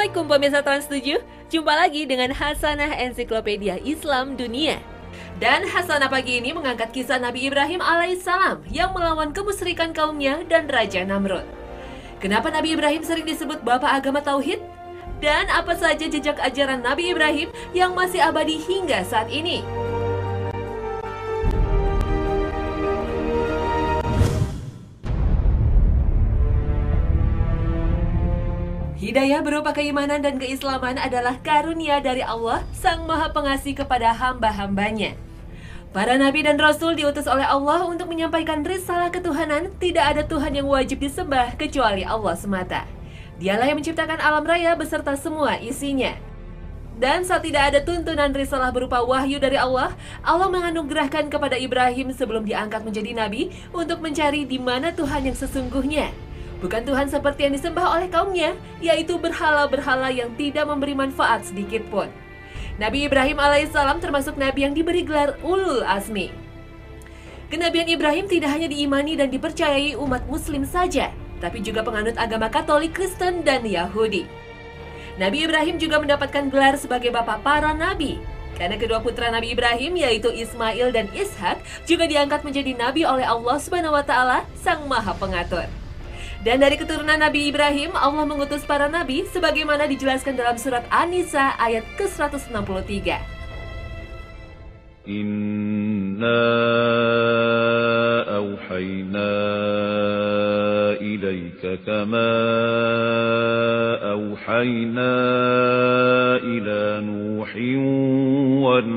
Assalamualaikum pemirsa Trans7, jumpa lagi dengan Hasanah Ensiklopedia Islam Dunia. Dan Hasanah pagi ini mengangkat kisah Nabi Ibrahim alaihissalam yang melawan kemusyrikan kaumnya dan Raja Namrud. Kenapa Nabi Ibrahim sering disebut Bapak Agama Tauhid? Dan apa saja jejak ajaran Nabi Ibrahim yang masih abadi hingga saat ini? Hidayah berupa keimanan dan keislaman adalah karunia dari Allah, Sang Maha Pengasih kepada hamba-hambanya. Para nabi dan rasul diutus oleh Allah untuk menyampaikan risalah ketuhanan. Tidak ada Tuhan yang wajib disembah kecuali Allah semata. Dialah yang menciptakan alam raya beserta semua isinya. Dan saat tidak ada tuntunan risalah berupa wahyu dari Allah, Allah menganugerahkan kepada Ibrahim sebelum diangkat menjadi nabi untuk mencari di mana Tuhan yang sesungguhnya. Bukan Tuhan seperti yang disembah oleh kaumnya, yaitu berhala-berhala yang tidak memberi manfaat sedikit pun. Nabi Ibrahim alaihissalam termasuk nabi yang diberi gelar Ulul Azmi. Kenabian Ibrahim tidak hanya diimani dan dipercayai umat muslim saja, tapi juga penganut agama Katolik, Kristen, dan Yahudi. Nabi Ibrahim juga mendapatkan gelar sebagai bapak para nabi, karena kedua putra Nabi Ibrahim yaitu Ismail dan Ishak juga diangkat menjadi nabi oleh Allah Subhanahu wa taala, Sang Maha Pengatur. Dan dari keturunan Nabi Ibrahim, Allah mengutus para nabi sebagaimana dijelaskan dalam surat An-Nisa ayat ke-163. Inna awhayna ilaika kama awhayna ila Nuhin wan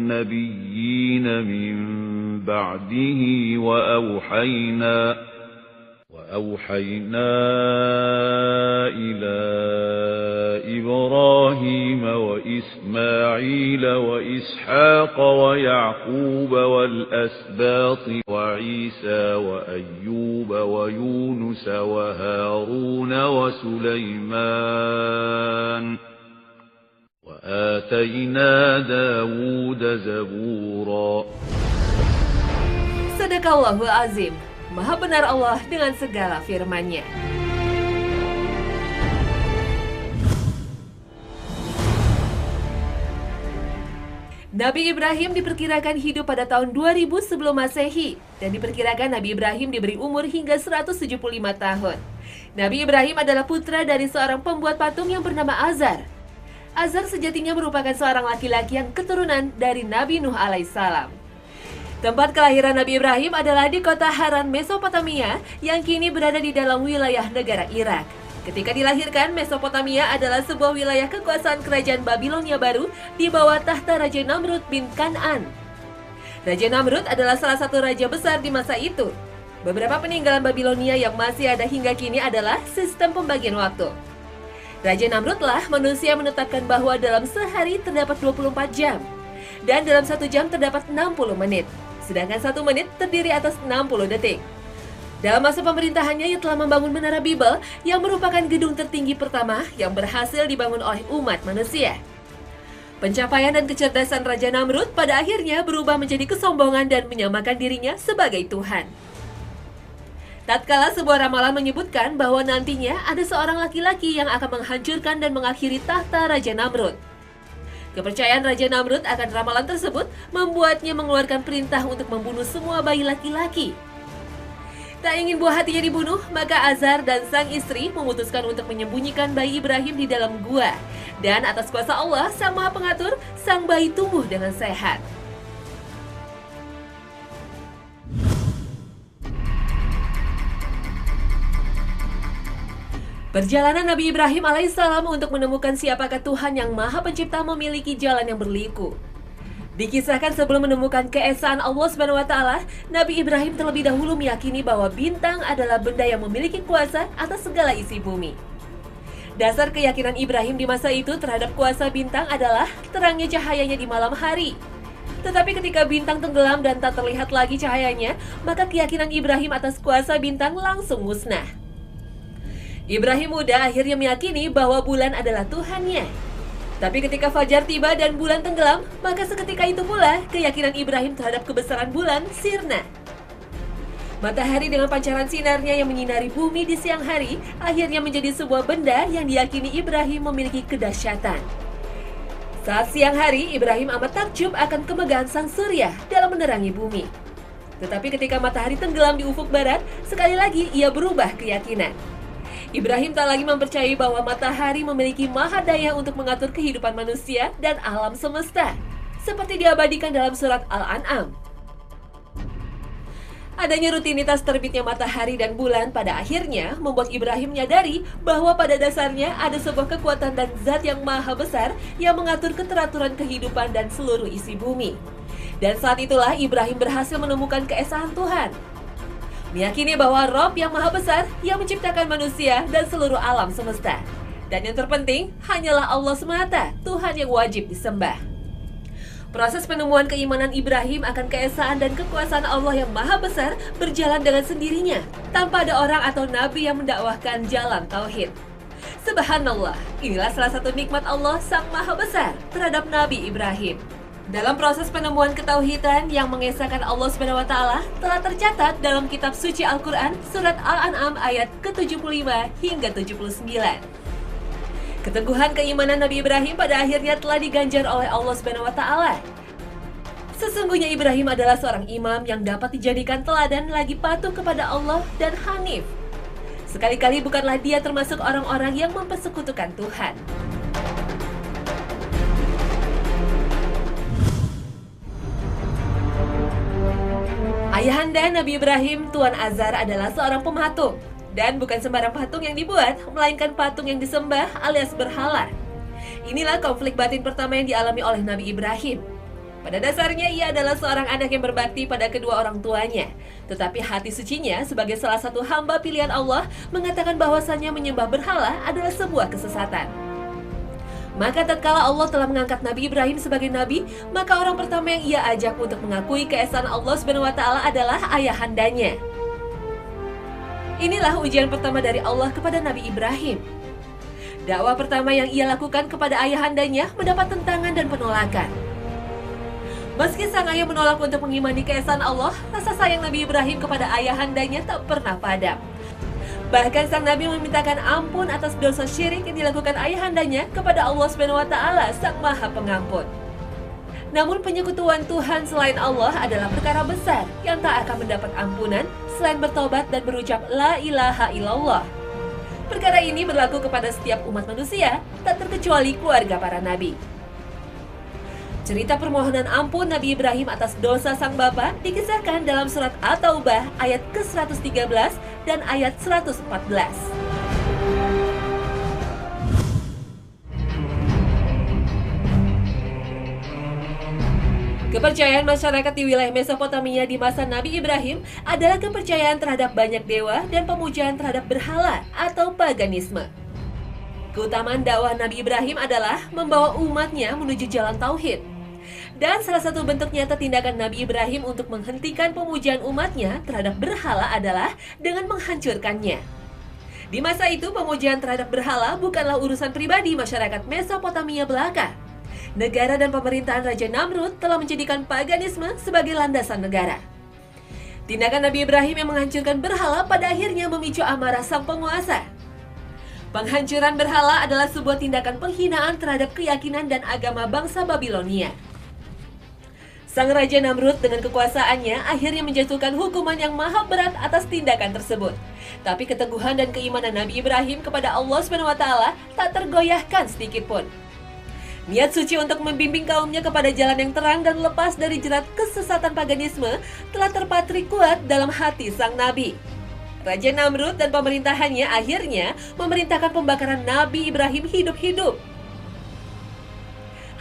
nabiyyin min ba'dihi wa أوحينا إلى إبراهيم وإسماعيل وإسحاق ويعقوب والأسباط وعيسى وأيوب ويونس وهارون وسليمان وآتينا داود زبورا. Sadaqallahul Azim. Maha benar Allah dengan segala firman-Nya. Nabi Ibrahim diperkirakan hidup pada tahun 2000 sebelum Masehi, dan diperkirakan Nabi Ibrahim diberi umur hingga 175 tahun. Nabi Ibrahim adalah putra dari seorang pembuat patung yang bernama Azar. Azar sejatinya merupakan seorang laki-laki yang keturunan dari Nabi Nuh alaihissalam. Tempat kelahiran Nabi Ibrahim adalah di kota Haran, Mesopotamia, yang kini berada di dalam wilayah negara Irak. Ketika dilahirkan, Mesopotamia adalah sebuah wilayah kekuasaan kerajaan Babilonia baru di bawah tahta Raja Namrud bin Kan'an. Raja Namrud adalah salah satu raja besar di masa itu. Beberapa peninggalan Babilonia yang masih ada hingga kini adalah sistem pembagian waktu. Raja Namrudlah manusia menetapkan bahwa dalam sehari terdapat 24 jam, dan dalam 1 jam terdapat 60 menit. Sedangkan 1 menit terdiri atas 60 detik. Dalam masa pemerintahannya, ia telah membangun Menara Babel yang merupakan gedung tertinggi pertama yang berhasil dibangun oleh umat manusia. Pencapaian dan kecerdasan Raja Namrud pada akhirnya berubah menjadi kesombongan dan menyamakan dirinya sebagai Tuhan. Tatkala sebuah ramalan menyebutkan bahwa nantinya ada seorang laki-laki yang akan menghancurkan dan mengakhiri tahta Raja Namrud. Kepercayaan Raja Namrud akan ramalan tersebut membuatnya mengeluarkan perintah untuk membunuh semua bayi laki-laki. Tak ingin buah hatinya dibunuh, maka Azar dan sang istri memutuskan untuk menyembunyikan bayi Ibrahim di dalam gua. Dan atas kuasa Allah, Sang Maha Pengatur, sang bayi tumbuh dengan sehat. Perjalanan Nabi Ibrahim alaihissalam untuk menemukan siapakah Tuhan yang Maha Pencipta memiliki jalan yang berliku. Dikisahkan sebelum menemukan keesaan Allah Subhanahu wa taala, Nabi Ibrahim terlebih dahulu meyakini bahwa bintang adalah benda yang memiliki kuasa atas segala isi bumi. Dasar keyakinan Ibrahim di masa itu terhadap kuasa bintang adalah terangnya cahayanya di malam hari. Tetapi ketika bintang tenggelam dan tak terlihat lagi cahayanya, maka keyakinan Ibrahim atas kuasa bintang langsung musnah. Ibrahim muda akhirnya meyakini bahwa bulan adalah Tuhannya. Tapi ketika fajar tiba dan bulan tenggelam, maka seketika itu pula keyakinan Ibrahim terhadap kebesaran bulan sirna. Matahari dengan pancaran sinarnya yang menyinari bumi di siang hari akhirnya menjadi sebuah benda yang diyakini Ibrahim memiliki kedahsyatan. Saat siang hari, Ibrahim amat takjub akan kemegahan sang surya dalam menerangi bumi. Tetapi ketika matahari tenggelam di ufuk barat, sekali lagi ia berubah keyakinan. Ibrahim tak lagi mempercayai bahwa matahari memiliki mahadaya untuk mengatur kehidupan manusia dan alam semesta, seperti diabadikan dalam surat Al-An'am. Adanya rutinitas terbitnya matahari dan bulan pada akhirnya membuat Ibrahim menyadari bahwa pada dasarnya ada sebuah kekuatan dan zat yang maha besar yang mengatur keteraturan kehidupan dan seluruh isi bumi. Dan saat itulah Ibrahim berhasil menemukan keesaan Tuhan. Meyakini bahwa Rob yang maha besar yang menciptakan manusia dan seluruh alam semesta. Dan yang terpenting hanyalah Allah semata, Tuhan yang wajib disembah. Proses penemuan keimanan Ibrahim akan keesaan dan kekuasaan Allah yang maha besar berjalan dengan sendirinya, tanpa ada orang atau nabi yang mendakwahkan jalan tauhid. Subhanallah, inilah salah satu nikmat Allah sang maha besar terhadap Nabi Ibrahim. Dalam proses penemuan ketauhidan yang mengesahkan Allah SWT telah tercatat dalam kitab suci Al-Quran surat Al-An'am ayat ke-75 hingga 79. Keteguhan keimanan Nabi Ibrahim pada akhirnya telah diganjar oleh Allah SWT. Sesungguhnya Ibrahim adalah seorang imam yang dapat dijadikan teladan lagi patuh kepada Allah dan hanif. Sekali-kali bukanlah dia termasuk orang-orang yang mempersekutukan Tuhan. Ayahanda Nabi Ibrahim, Tuan Azar, adalah seorang pematung. Dan bukan sembarang patung yang dibuat, melainkan patung yang disembah alias berhala. Inilah konflik batin pertama yang dialami oleh Nabi Ibrahim. Pada dasarnya ia adalah seorang anak yang berbakti pada kedua orang tuanya. Tetapi hati sucinya sebagai salah satu hamba pilihan Allah mengatakan bahwasannya menyembah berhala adalah sebuah kesesatan. Maka tatkala Allah telah mengangkat Nabi Ibrahim sebagai nabi, maka orang pertama yang ia ajak untuk mengakui keesaan Allah SWT adalah ayahandanya. Inilah ujian pertama dari Allah kepada Nabi Ibrahim. Dakwah pertama yang ia lakukan kepada ayahandanya mendapat tentangan dan penolakan. Meski sang ayah menolak untuk mengimani keesaan Allah, rasa sayang Nabi Ibrahim kepada ayahandanya tak pernah padam. Bahkan sang Nabi memintakan ampun atas dosa syirik yang dilakukan ayahandanya kepada Allah SWT, Sang Maha Pengampun. Namun penyekutuan Tuhan selain Allah adalah perkara besar yang tak akan mendapat ampunan selain bertobat dan berucap La ilaha illallah. Perkara ini berlaku kepada setiap umat manusia, tak terkecuali keluarga para nabi. Cerita permohonan ampun Nabi Ibrahim atas dosa sang bapa dikisahkan dalam surat At-Taubah ayat ke-113 dan ayat 114. Kepercayaan masyarakat di wilayah Mesopotamia di masa Nabi Ibrahim adalah kepercayaan terhadap banyak dewa dan pemujaan terhadap berhala atau paganisme. Keutamaan dakwah Nabi Ibrahim adalah membawa umatnya menuju jalan tauhid. Dan salah satu bentuk nyata tindakan Nabi Ibrahim untuk menghentikan pemujaan umatnya terhadap berhala adalah dengan menghancurkannya. Di masa itu, pemujaan terhadap berhala bukanlah urusan pribadi masyarakat Mesopotamia belaka. Negara dan pemerintahan Raja Namrud telah menjadikan paganisme sebagai landasan negara. Tindakan Nabi Ibrahim yang menghancurkan berhala pada akhirnya memicu amarah sang penguasa. Penghancuran berhala adalah sebuah tindakan penghinaan terhadap keyakinan dan agama bangsa Babilonia. Sang Raja Namrud dengan kekuasaannya akhirnya menjatuhkan hukuman yang maha berat atas tindakan tersebut. Tapi keteguhan dan keimanan Nabi Ibrahim kepada Allah SWT tak tergoyahkan sedikitpun. Niat suci untuk membimbing kaumnya kepada jalan yang terang dan lepas dari jerat kesesatan paganisme telah terpatri kuat dalam hati sang Nabi. Raja Namrud dan pemerintahannya akhirnya memerintahkan pembakaran Nabi Ibrahim hidup-hidup.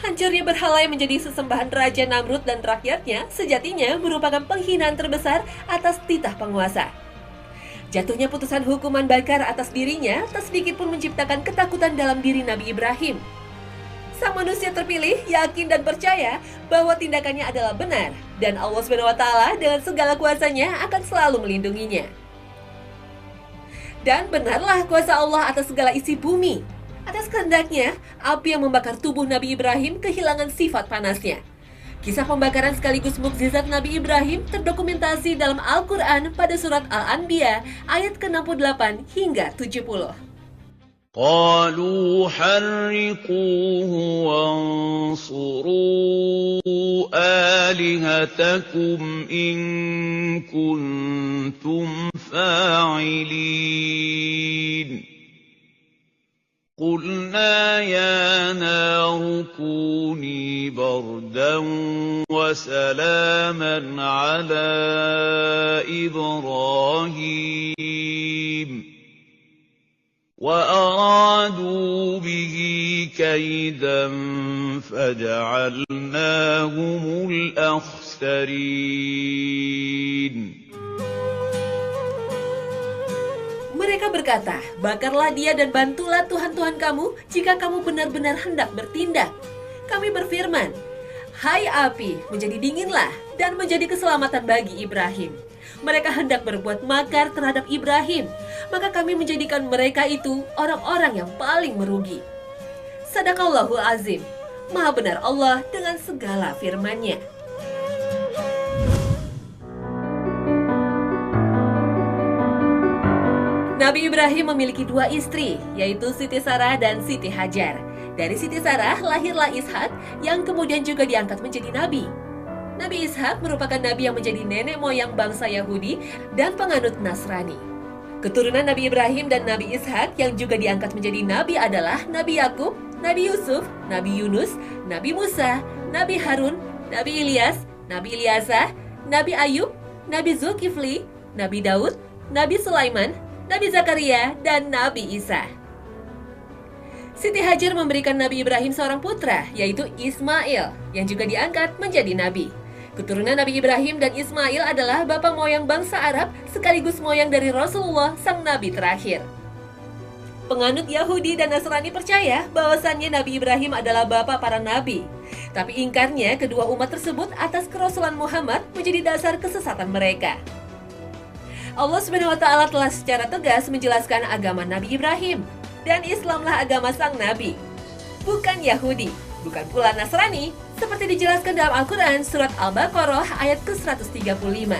Hancurnya berhala yang menjadi sesembahan Raja Namrud dan rakyatnya sejatinya merupakan penghinaan terbesar atas titah penguasa. Jatuhnya putusan hukuman bakar atas dirinya tak sedikit pun menciptakan ketakutan dalam diri Nabi Ibrahim. Sang manusia terpilih yakin dan percaya bahwa tindakannya adalah benar dan Allah SWT dengan segala kuasanya akan selalu melindunginya. Dan benarlah kuasa Allah atas segala isi bumi. Atas kehendaknya, api yang membakar tubuh Nabi Ibrahim kehilangan sifat panasnya. Kisah pembakaran sekaligus mukjizat Nabi Ibrahim terdokumentasi dalam Al-Quran pada surat Al-Anbiya ayat ke-68 hingga 70. قالوا حرقوه وانصروا آلهتكم إن كنتم فاعلين قلنا يا نار كوني بردا وسلاما على إبراهيم وأرادوا به كيدا فجعلناهم الأخسرين. Mereka berkata, bakarlah dia dan bantulah Tuhan-Tuhan kamu jika kamu benar-benar hendak bertindak. Kami berfirman, hai api, menjadi dinginlah dan menjadi keselamatan bagi Ibrahim. Mereka hendak berbuat makar terhadap Ibrahim, maka kami menjadikan mereka itu orang-orang yang paling merugi. Sadaqallahul azim, maha benar Allah dengan segala firman-Nya. Nabi Ibrahim memiliki dua istri, yaitu Siti Sarah dan Siti Hajar. Dari Siti Sarah lahirlah Ishak yang kemudian juga diangkat menjadi nabi. Nabi Ishak merupakan nabi yang menjadi nenek moyang bangsa Yahudi dan penganut Nasrani. Keturunan Nabi Ibrahim dan Nabi Ishak yang juga diangkat menjadi nabi adalah Nabi Yakub, Nabi Yusuf, Nabi Yunus, Nabi Musa, Nabi Harun, Nabi Ilyas, Nabi Ilyasah, Nabi Ayub, Nabi Zulkifli, Nabi Daud, Nabi Sulaiman, Nabi Zakaria, dan Nabi Isa. Siti Hajar memberikan Nabi Ibrahim seorang putra, yaitu Ismail, yang juga diangkat menjadi nabi. Keturunan Nabi Ibrahim dan Ismail adalah bapak moyang bangsa Arab sekaligus moyang dari Rasulullah, sang nabi terakhir. Penganut Yahudi dan Nasrani percaya bahwasannya Nabi Ibrahim adalah bapak para nabi. Tapi ingkarnya kedua umat tersebut atas kerasulan Muhammad menjadi dasar kesesatan mereka. Allah Subhanahu wa Ta'ala telah secara tegas menjelaskan agama Nabi Ibrahim, dan Islamlah agama sang nabi, bukan Yahudi, bukan pula Nasrani, seperti dijelaskan dalam Al-Quran surat Al-Baqarah ayat ke-135.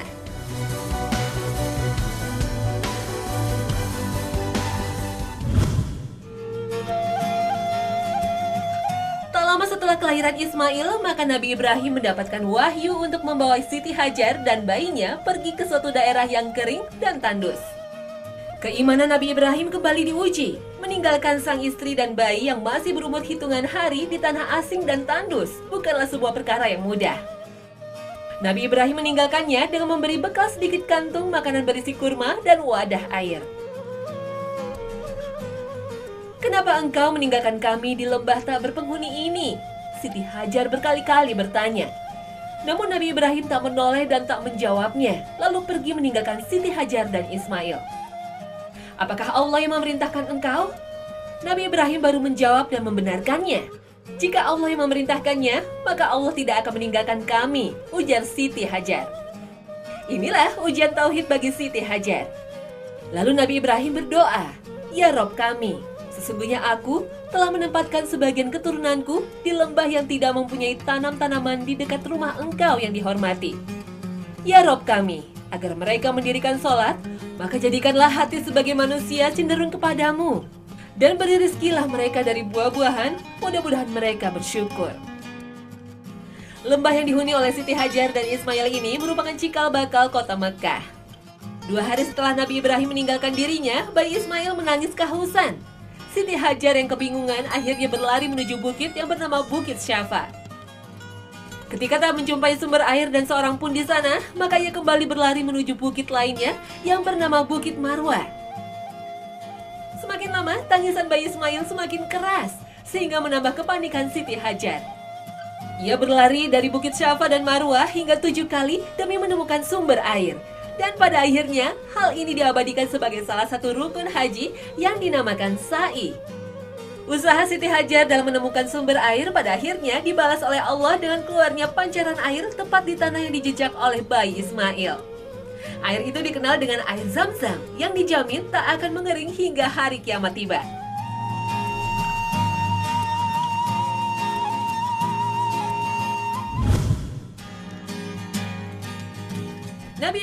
Tak lama setelah kelahiran Ismail, maka Nabi Ibrahim mendapatkan wahyu untuk membawa Siti Hajar dan bayinya pergi ke suatu daerah yang kering dan tandus. Keimanan Nabi Ibrahim kembali diuji, meninggalkan sang istri dan bayi yang masih berumur hitungan hari di tanah asing dan tandus bukanlah sebuah perkara yang mudah. Nabi Ibrahim meninggalkannya dengan memberi bekal sedikit kantung makanan berisi kurma dan wadah air. Kenapa engkau meninggalkan kami di lembah tak berpenghuni ini? Siti Hajar berkali-kali bertanya. Namun Nabi Ibrahim tak menoleh dan tak menjawabnya, lalu pergi meninggalkan Siti Hajar dan Ismail. Apakah Allah yang memerintahkan engkau? Nabi Ibrahim baru menjawab dan membenarkannya. Jika Allah yang memerintahkannya, maka Allah tidak akan meninggalkan kami, ujar Siti Hajar. Inilah ujian tauhid bagi Siti Hajar. Lalu Nabi Ibrahim berdoa, ya Rob kami, sesungguhnya aku telah menempatkan sebagian keturunanku di lembah yang tidak mempunyai tanam-tanaman di dekat rumah engkau yang dihormati. Ya Rob kami, agar mereka mendirikan sholat, maka jadikanlah hati sebagai manusia cenderung kepadamu, dan beri rizkilah mereka dari buah-buahan, mudah-mudahan mereka bersyukur. Lembah yang dihuni oleh Siti Hajar dan Ismail ini merupakan cikal bakal kota Mekah. 2 hari setelah Nabi Ibrahim meninggalkan dirinya, bayi Ismail menangis kehausan. Siti Hajar yang kebingungan akhirnya berlari menuju bukit yang bernama Bukit Syafa. Ketika tak menjumpai sumber air dan seorang pun di sana, maka ia kembali berlari menuju bukit lainnya yang bernama Bukit Marwah. Semakin lama, tangisan bayi Ismail semakin keras, sehingga menambah kepanikan Siti Hajar. Ia berlari dari Bukit Syafa dan Marwah hingga 7 kali demi menemukan sumber air. Dan pada akhirnya, hal ini diabadikan sebagai salah satu rukun haji yang dinamakan sa'i. Usaha Siti Hajar dalam menemukan sumber air pada akhirnya dibalas oleh Allah dengan keluarnya pancaran air tepat di tanah yang dijejak oleh bayi Ismail. Air itu dikenal dengan air Zam-Zam yang dijamin tak akan mengering hingga hari kiamat tiba.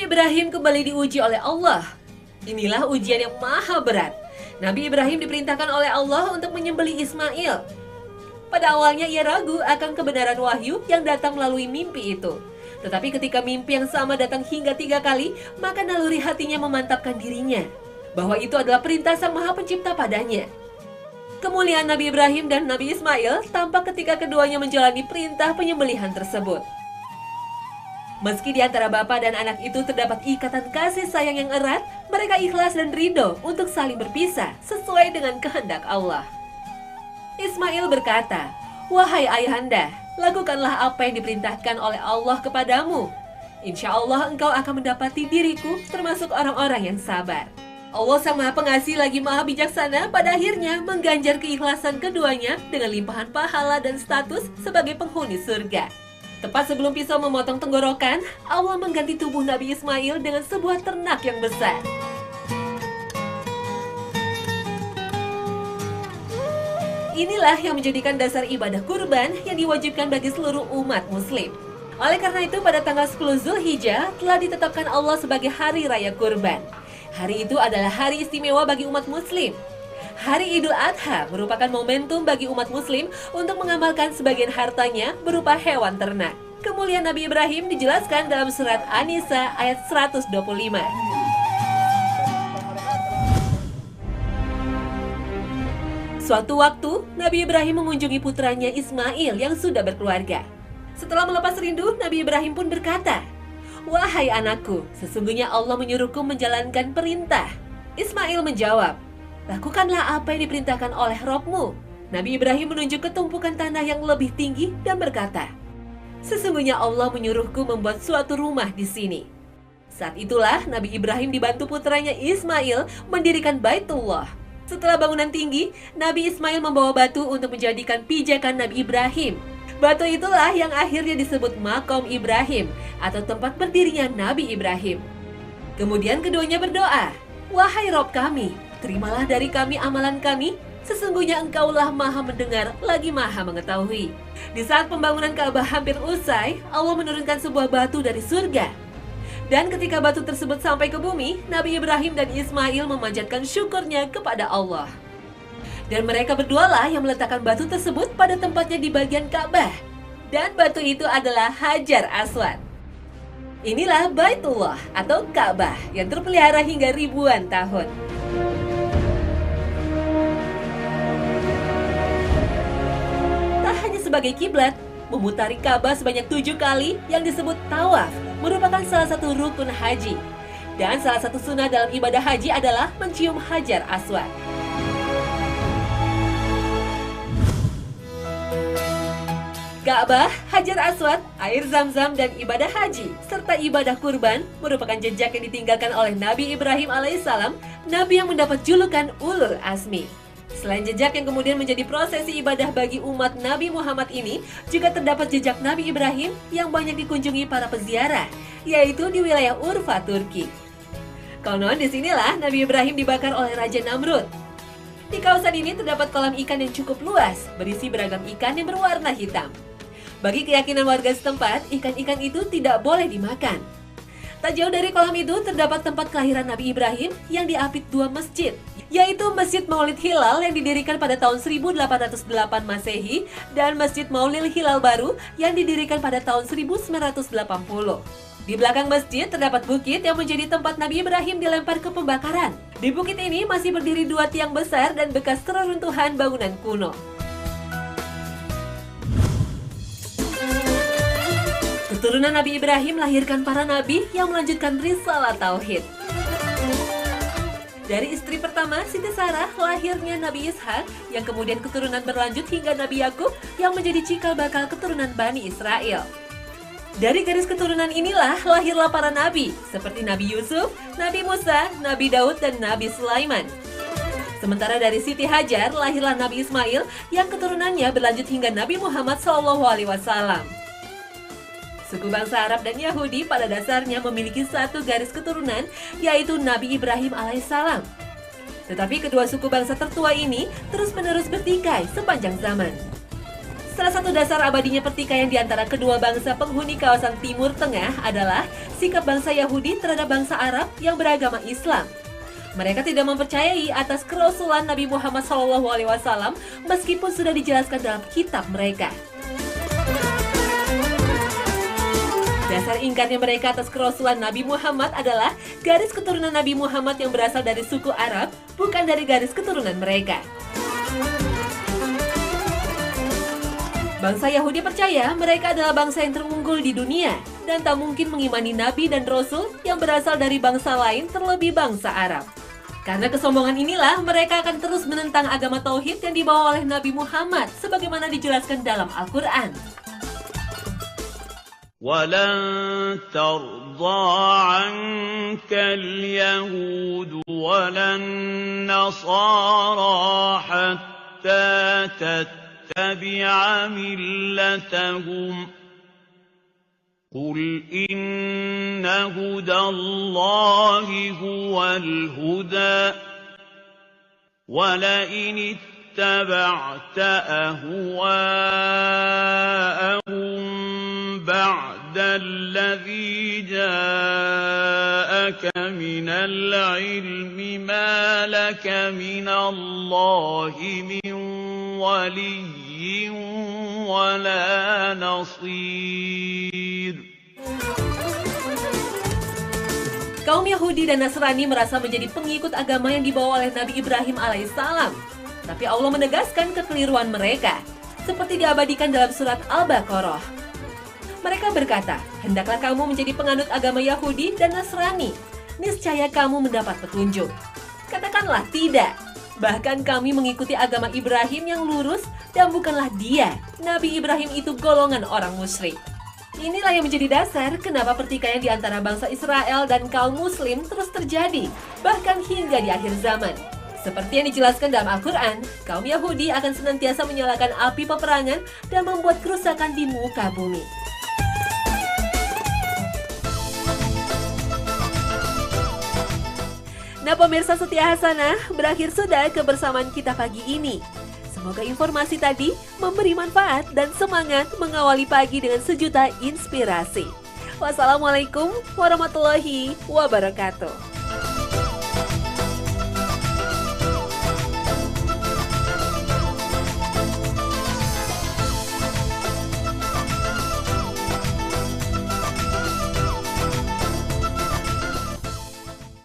Nabi Ibrahim kembali diuji oleh Allah. Inilah ujian yang maha berat. Nabi Ibrahim diperintahkan oleh Allah untuk menyembelih Ismail. Pada awalnya ia ragu akan kebenaran wahyu yang datang melalui mimpi itu. Tetapi ketika mimpi yang sama datang hingga 3 kali, maka naluri hatinya memantapkan dirinya bahwa itu adalah perintah Sang Maha Pencipta padanya. Kemuliaan Nabi Ibrahim dan Nabi Ismail tampak ketika keduanya menjalani perintah penyembelihan tersebut. Meski di antara bapak dan anak itu terdapat ikatan kasih sayang yang erat, mereka ikhlas dan ridho untuk saling berpisah sesuai dengan kehendak Allah. Ismail berkata, "Wahai ayahanda, lakukanlah apa yang diperintahkan oleh Allah kepadamu. Insya Allah engkau akan mendapati diriku termasuk orang-orang yang sabar." Allah Sang Maha Pengasih lagi Maha Bijaksana pada akhirnya mengganjar keikhlasan keduanya dengan limpahan pahala dan status sebagai penghuni surga. Tepat sebelum pisau memotong tenggorokan, Allah mengganti tubuh Nabi Ismail dengan sebuah ternak yang besar. Inilah yang menjadikan dasar ibadah kurban yang diwajibkan bagi seluruh umat muslim. Oleh karena itu pada tanggal 10 Zulhijjah telah ditetapkan Allah sebagai hari raya kurban. Hari itu adalah hari istimewa bagi umat muslim. Hari Idul Adha merupakan momentum bagi umat muslim untuk mengamalkan sebagian hartanya berupa hewan ternak. Kemuliaan Nabi Ibrahim dijelaskan dalam surat An-Nisa ayat 125. Suatu waktu, Nabi Ibrahim mengunjungi putranya Ismail yang sudah berkeluarga. Setelah melepas rindu, Nabi Ibrahim pun berkata, "Wahai anakku, sesungguhnya Allah menyuruhku menjalankan perintah." Ismail menjawab, "Lakukanlah apa yang diperintahkan oleh Rabb-mu." Nabi Ibrahim menunjuk ke tumpukan tanah yang lebih tinggi dan berkata, "Sesungguhnya Allah menyuruhku membuat suatu rumah di sini." Saat itulah Nabi Ibrahim dibantu putranya Ismail mendirikan Baitullah. Setelah bangunan tinggi, Nabi Ismail membawa batu untuk menjadikan pijakan Nabi Ibrahim. Batu itulah yang akhirnya disebut Maqam Ibrahim atau tempat berdirinya Nabi Ibrahim. Kemudian keduanya berdoa, "Wahai Rabb kami, terimalah dari kami amalan kami, sesungguhnya Engkaulah Maha Mendengar lagi Maha Mengetahui." Di saat pembangunan Ka'bah hampir usai, Allah menurunkan sebuah batu dari surga. Dan ketika batu tersebut sampai ke bumi, Nabi Ibrahim dan Ismail memanjatkan syukurnya kepada Allah. Dan mereka berdualah yang meletakkan batu tersebut pada tempatnya di bagian Ka'bah. Dan batu itu adalah Hajar Aswad. Inilah Baitullah atau Ka'bah yang terpelihara hingga ribuan tahun. Tak hanya sebagai kiblat, memutari Ka'bah sebanyak 7 kali yang disebut tawaf merupakan salah satu rukun haji. Dan salah satu sunnah dalam ibadah haji adalah mencium Hajar Aswad. Ka'bah, Hajar Aswad, air Zam-Zam, dan ibadah haji, serta ibadah kurban merupakan jejak yang ditinggalkan oleh Nabi Ibrahim alaihissalam, Nabi yang mendapat julukan Ulul Azmi. Selain jejak yang kemudian menjadi prosesi ibadah bagi umat Nabi Muhammad ini, juga terdapat jejak Nabi Ibrahim yang banyak dikunjungi para peziarah, yaitu di wilayah Urfa, Turki. Konon disinilah Nabi Ibrahim dibakar oleh Raja Namrud. Di kawasan ini terdapat kolam ikan yang cukup luas, berisi beragam ikan yang berwarna hitam. Bagi keyakinan warga setempat, ikan-ikan itu tidak boleh dimakan. Tak jauh dari kolam itu terdapat tempat kelahiran Nabi Ibrahim yang diapit 2 masjid, yaitu Masjid Maulid Hilal yang didirikan pada tahun 1808 Masehi dan Masjid Maulid Hilal Baru yang didirikan pada tahun 1980. Di belakang masjid terdapat bukit yang menjadi tempat Nabi Ibrahim dilempar ke pembakaran. Di bukit ini masih berdiri 2 tiang besar dan bekas reruntuhan bangunan kuno. Keturunan Nabi Ibrahim melahirkan para nabi yang melanjutkan risalah tauhid. Dari istri pertama, Siti Sarah, lahirnya Nabi Ishak, yang kemudian keturunan berlanjut hingga Nabi Yakub yang menjadi cikal bakal keturunan Bani Israel. Dari garis keturunan inilah lahirlah para nabi, seperti Nabi Yusuf, Nabi Musa, Nabi Daud, dan Nabi Sulaiman. Sementara dari Siti Hajar lahirlah Nabi Ismail yang keturunannya berlanjut hingga Nabi Muhammad SAW. Suku bangsa Arab dan Yahudi pada dasarnya memiliki satu garis keturunan, yaitu Nabi Ibrahim alaihissalam. Tetapi kedua suku bangsa tertua ini terus-menerus bertikai sepanjang zaman. Salah satu dasar abadinya pertikaian di antara kedua bangsa penghuni kawasan Timur Tengah adalah sikap bangsa Yahudi terhadap bangsa Arab yang beragama Islam. Mereka tidak mempercayai atas kerasulan Nabi Muhammad SAW meskipun sudah dijelaskan dalam kitab mereka. Dasar ingkarnya mereka atas kerasulan Nabi Muhammad adalah garis keturunan Nabi Muhammad yang berasal dari suku Arab, bukan dari garis keturunan mereka. Bangsa Yahudi percaya mereka adalah bangsa yang terunggul di dunia dan tak mungkin mengimani Nabi dan Rasul yang berasal dari bangsa lain terlebih bangsa Arab. Karena kesombongan inilah mereka akan terus menentang agama Tauhid yang dibawa oleh Nabi Muhammad sebagaimana dijelaskan dalam Al-Quran. وَلَن تَرْضَىٰ عَنكَ الْيَهُودُ وَلَا النَّصَارَىٰ حَتَّىٰ تَتَّبِعَ مِلَّتَهُمْ قُلْ إِنَّ هُدَى اللَّهِ هُوَ الْهُدَىٰ وَلَئِنِ اتَّبَعْتَ أَهْوَاءَهُم بَعْدَ الَّذِي جَاءَكَ مِنَ الْعِلْمِ مَا لَكَ مِنَ اللَّهِ مِنْ وَلِيٍّ وَلَا نَصِيرٍ. Kaum Yahudi dan Nasrani merasa menjadi pengikut agama yang dibawa oleh Nabi Ibrahim alaihissalam. Tapi Allah menegaskan kekeliruan mereka, seperti diabadikan dalam surat Al-Baqarah. Mereka berkata, hendaklah kamu menjadi penganut agama Yahudi dan Nasrani. Niscaya kamu mendapat petunjuk. Katakanlah tidak. Bahkan kami mengikuti agama Ibrahim yang lurus dan bukanlah dia. Nabi Ibrahim itu golongan orang musyrik. Inilah yang menjadi dasar kenapa pertikaian di antara bangsa Israel dan kaum Muslim terus terjadi, bahkan hingga di akhir zaman. Seperti yang dijelaskan dalam Al-Quran, kaum Yahudi akan senantiasa menyalakan api peperangan dan membuat kerusakan di muka bumi. Nah pemirsa setia Hasanah, berakhir sudah kebersamaan kita pagi ini. Semoga informasi tadi memberi manfaat dan semangat mengawali pagi dengan sejuta inspirasi. Wassalamualaikum warahmatullahi wabarakatuh.